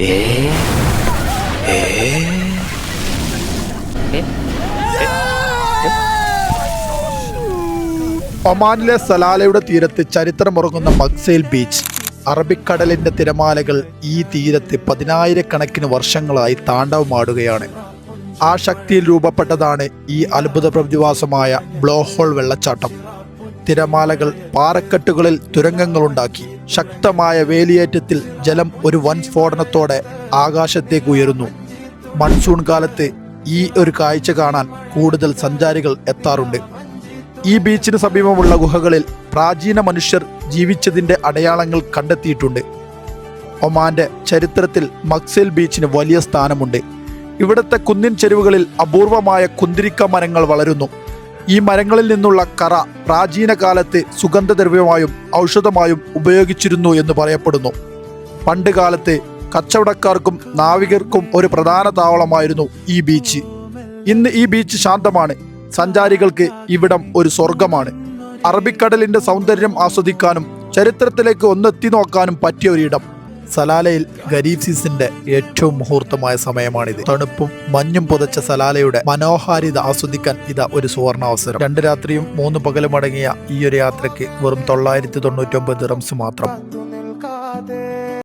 ഏ ഏ ഒമാനിലെ സലാലയുടെ തീരത്ത് ചരിത്രമുറങ്ങുന്ന മക്സൈൽ ബീച്ച്. അറബിക്കടലിന്റെ തിരമാലകൾ ഈ തീരത്ത് 10,000-കണക്കിന് വർഷങ്ങളായി താണ്ഡവമാടുകയാണ്. ആ ശക്തിയിൽ രൂപപ്പെട്ടതാണ് ഈ അത്ഭുത പ്രതിഭാസമായ ബ്ലോ ഹോൾ വെള്ളച്ചാട്ടം. തിരമാലകൾ പാറക്കെട്ടുകളിൽ തുരങ്കങ്ങളുണ്ടാക്കി. ശക്തമായ വേലിയേറ്റത്തിൽ ജലം ഒരു വൻ സ്ഫോടനത്തോടെ ആകാശത്തേക്ക് ഉയരുന്നു. മൺസൂൺ കാലത്ത് ഈ ഒരു കാഴ്ച കാണാൻ കൂടുതൽ സഞ്ചാരികൾ എത്താറുണ്ട്. ഈ ബീച്ചിന് സമീപമുള്ള ഗുഹകളിൽ പ്രാചീന മനുഷ്യർ ജീവിച്ചതിൻ്റെ അടയാളങ്ങൾ കണ്ടെത്തിയിട്ടുണ്ട്. ഒമാന്റെ ചരിത്രത്തിൽ മക്സൈൽ ബീച്ചിന് വലിയ സ്ഥാനമുണ്ട്. ഇവിടുത്തെ കുന്നിൻ ചെരുവുകളിൽ അപൂർവമായ കുന്തിരിക്ക മരങ്ങൾ വളരുന്നു. ഈ മരങ്ങളിൽ നിന്നുള്ള കറ പ്രാചീന കാലത്ത് സുഗന്ധദ്രവ്യമായും ഔഷധമായും ഉപയോഗിച്ചിരുന്നു എന്ന് പറയപ്പെടുന്നു. പണ്ട് കാലത്ത് കച്ചവടക്കാർക്കും നാവികർക്കും ഒരു പ്രധാന താവളമായിരുന്നു ഈ ബീച്ച്. ഇന്ന് ഈ ബീച്ച് ശാന്തമാണ്. സഞ്ചാരികൾക്ക് ഇവിടം ഒരു സ്വർഗമാണ്. അറബിക്കടലിന്റെ സൗന്ദര്യം ആസ്വദിക്കാനും ചരിത്രത്തിലേക്ക് ഒന്നെത്തി നോക്കാനും പറ്റിയ ഒരിടം. സലാലയിൽ ഖരീഫ് സീസണിന്റെ ഏറ്റവും മുഹൂർത്തമായ സമയമാണിത്. തണുപ്പും മഞ്ഞും പുതച്ച സലാലയുടെ മനോഹാരിത ആസ്വദിക്കാൻ ഇതാ ഒരു സുവർണാവസരം. 2 രാത്രിയും 3 പകലും അടങ്ങിയ ഈ ഒരു യാത്രയ്ക്ക് വെറും 999 ദിർഹംസ് മാത്രം.